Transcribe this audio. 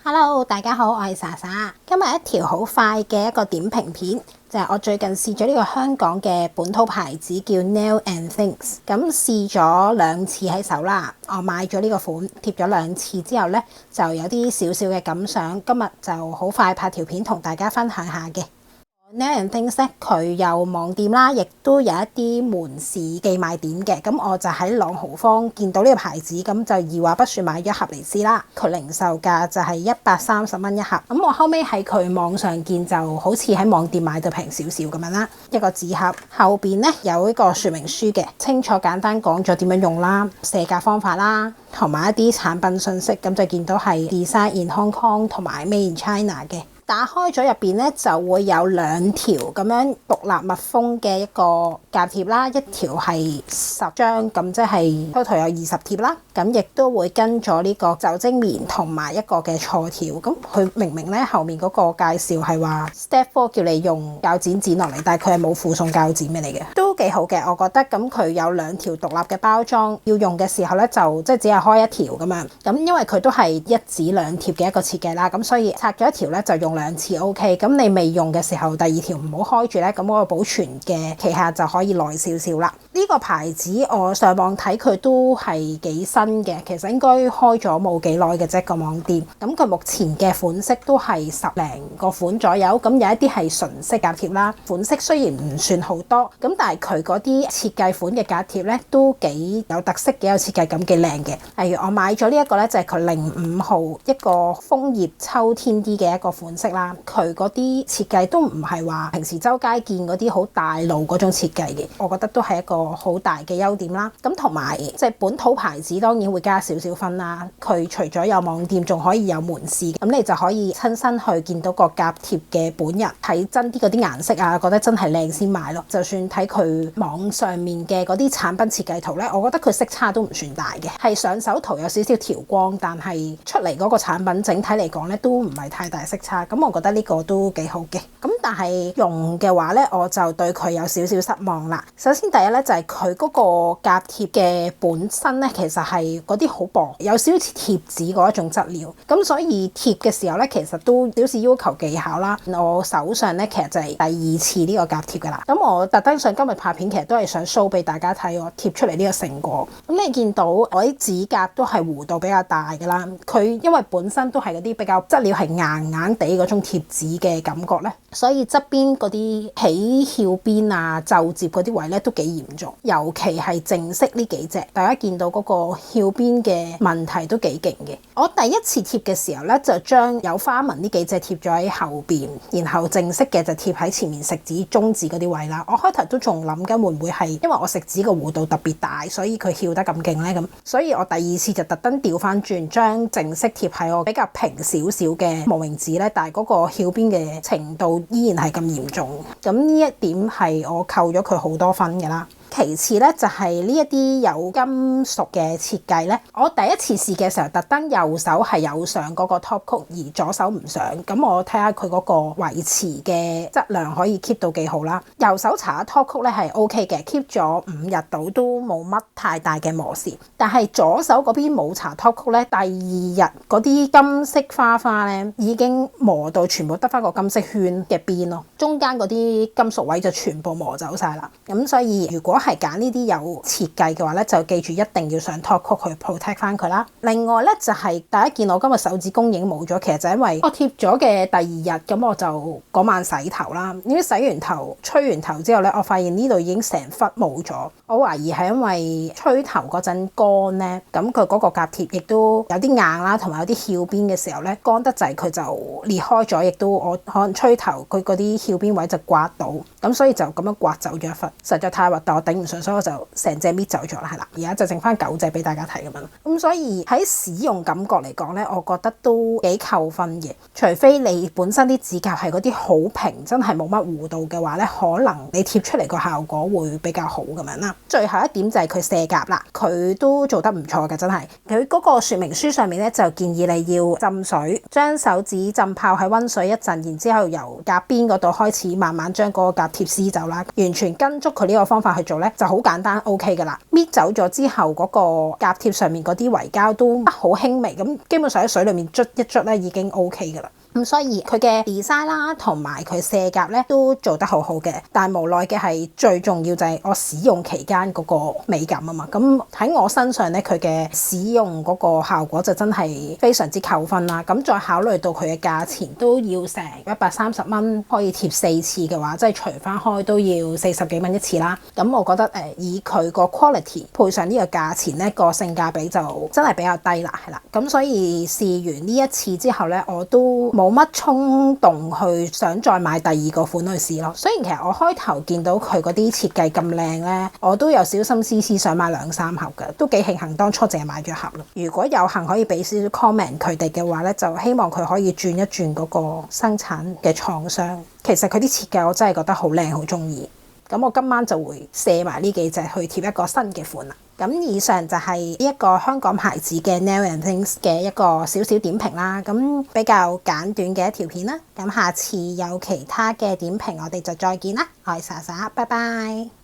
Hello，大家好，我係莎莎。今日一條好快嘅一個點評片，就係我最近試咗呢個香港嘅本土牌子叫 Nail and Things。咁試咗2次喺手啦，我買咗呢個款，貼咗2次之後呢，就有啲少少嘅感想。今日就好快拍條片同大家分享下嘅。Nail and Things 咧，佢有網店啦，亦都有一啲門市寄賣點嘅。咁我就喺朗豪坊見到呢個牌子，咁就二話不說買咗盒嚟試啦。佢零售價就係130蚊一盒。咁我後尾喺佢網上見，就好似喺網店買就平少少咁樣啦。一個紙盒後邊咧有一個說明書嘅，清楚簡單講咗點樣用啦、卸甲方法啦，同埋一啲產品信息。咁就見到係 Design in Hong Kong 同埋 Made in China 嘅。打開咗入邊咧，就會有2條咁樣獨立密封嘅一個夾貼啦，一條係10張，咁即係 total 有20貼啦。咁亦都會跟咗呢個酒精棉同埋一個嘅錯條。咁佢明明咧後面嗰個介紹係話 Step 4叫你用鉸剪剪落嚟，但係佢係冇附送鉸剪俾你嘅，都幾好嘅我覺得。咁佢有2條獨立嘅包裝，要用嘅時候咧就即係只係開一條咁樣。咁因為佢都係一紙兩貼嘅一個設計啦，咁所以拆咗一條咧就用2次 OK。咁你未用嘅時候，第2條唔好開住咧，咁嗰個保存嘅期限就可以耐少少啦。呢個牌子我上網睇佢都係幾新嘅，其實應該開咗冇幾耐嘅啫個網店。咁佢目前嘅款式都係10零個款左右，咁有一啲係純色夾貼啦。款式雖然唔算好多，咁但係佢嗰啲設計款嘅夾貼咧都幾有特色，幾有設計感，幾靚嘅。例如我買咗呢一個咧，就係佢05號一個楓葉秋天啲嘅一個款式啦。佢嗰啲設計都唔係話平時周街見嗰啲好大路嗰種設計嘅，我覺得都係一個好大嘅優點啦。咁同埋即係本土牌子當然會加少少分啦。佢除咗有網店，仲可以有門市，咁你就可以親身去見到個夾貼嘅本人，睇真啲嗰啲顏色啊，覺得真係靚先買咯。就算睇佢網上面嘅嗰啲產品設計圖呢，我覺得佢色差都唔算大嘅，係上手圖有少少調光，但係出嚟嗰個產品整體嚟講呢，都唔係太大色差。咁我覺得呢個都幾好嘅。咁但係用嘅話呢，我就對佢有少少失望啦。首先第一呢，就係佢嗰個夾貼嘅本身呢，其實係嗰啲好薄，有少少似貼紙嗰一種質料。咁所以貼嘅時候呢，其實都少少要求技巧啦。我手上呢，其實就係第2次呢個夾貼噶啦。咁我特登上今日拍片，其實都係想 show 俾大家睇我貼出嚟呢個成果。咁你見到我啲指甲都係弧度比較大噶啦。佢因為本身都係嗰啲比較質料係硬硬地嗰種貼紙嘅感覺呢，所以側邊嗰啲起翹邊啊、皺摺嗰啲位呢都幾嚴重，尤其係正式呢幾隻，大家見到嗰個翹邊嘅問題都幾勁嘅。我第一次貼嘅時候呢，就將有花紋呢幾隻貼咗喺後邊，然後正式嘅就貼喺前面食指、中指嗰啲位啦。我開頭都仲諗緊會唔會係因為我食指個弧度特別大，所以佢翹得咁勁呢。咁所以我第2次就特登調翻轉，將正式貼喺我比較平少少嘅無名指呢，但係嗰個翹邊嘅程度依然係咁嚴重。咁呢一點係我扣咗佢好多分嘅啦。其次咧就係呢一啲有金屬嘅設計咧，我第一次試嘅時候特登右手係有上嗰個 top coat，而左手唔上，咁我睇下佢嗰個維持嘅質量可以 keep 到幾好啦。右手搽 top coat 咧係 OK 嘅，keep 咗5日到都冇乜太大嘅磨蝕。但係左手嗰邊冇搽 top coat咧，第2日嗰啲金色花花咧已經磨到全部得翻個金色圈嘅邊咯，中間嗰啲金屬位就全部磨走晒啦。咁所以如果係揀呢啲有設計嘅話咧，就記住一定要上 top coat 去 protect 翻佢啦。另外咧就係大家見我今日手指公已經冇咗，其實就因為我貼咗嘅第2日，咁我就嗰晚洗頭啦。呢啲洗完頭、吹完頭之後咧，我發現呢度已經成忽冇咗。我懷疑係因為吹頭嗰陣乾咧，咁佢嗰個夾貼亦都有啲硬啦，同埋有啲翹邊嘅時候咧，乾得滯佢就裂開咗，亦都我可能吹頭佢嗰啲翹邊位就刮到，咁所以就咁樣刮走咗一忽，實在太核突，我頂唔順，所以我就成隻搣走咗啦，係啦。而家就剩翻9隻俾大家睇咁樣。咁所以喺使用感覺嚟講咧，我覺得都幾扣分嘅。除非你本身啲指甲係嗰啲好平，真係冇乜弧度嘅話咧，可能你貼出嚟個效果會比較好咁樣啦。最後一點就係佢卸甲啦，佢都做得唔錯嘅，真係。佢嗰個說明書上面咧就建議你要浸水，將手指浸泡喺溫水一陣，然之後由甲邊嗰度開始慢慢將嗰個甲貼撕走啦。完全跟足佢呢個方法去做咧就好簡單 OK 噶啦。搣走咗之後嗰個夾貼上面嗰啲圍膠都好輕微，咁基本上喺水裡面捽一捽咧已經 OK 噶啦。咁所以佢嘅 design 啦，同埋佢卸甲咧都做得好好嘅，但係無奈嘅係最重要就係我使用期間嗰個美感啊嘛。咁喺我身上咧，佢嘅使用嗰個效果就真係非常之扣分啦。咁再考慮到佢嘅價錢都要成130蚊，可以貼4次嘅話，即係除翻開都要40幾蚊一次啦。咁我覺得以佢個 quality 配上呢個價錢咧，個性價比就真係比較低啦，係啦。咁所以試完呢一次之後咧，我都冇乜衝動去想再買第二個款去試咯。雖然其實我開頭見到佢嗰啲設計咁靚咧，我都有小心思思想買2-3盒嘅，都幾慶幸當初淨係買咗盒咯。如果有幸可以俾少少 comment 佢哋嘅話咧，就希望佢可以轉一轉嗰個生產嘅廠商。其實佢啲設計我真係覺得好靚，好中意。咁我今晚就會卸埋呢幾隻去貼一個新嘅款啦。咁以上就係呢一個香港牌子嘅 Nail and Things 嘅一個少少點評啦。咁比較簡短嘅一條片啦。咁下次有其他嘅點評，我哋就再見啦。我係莎莎，拜拜。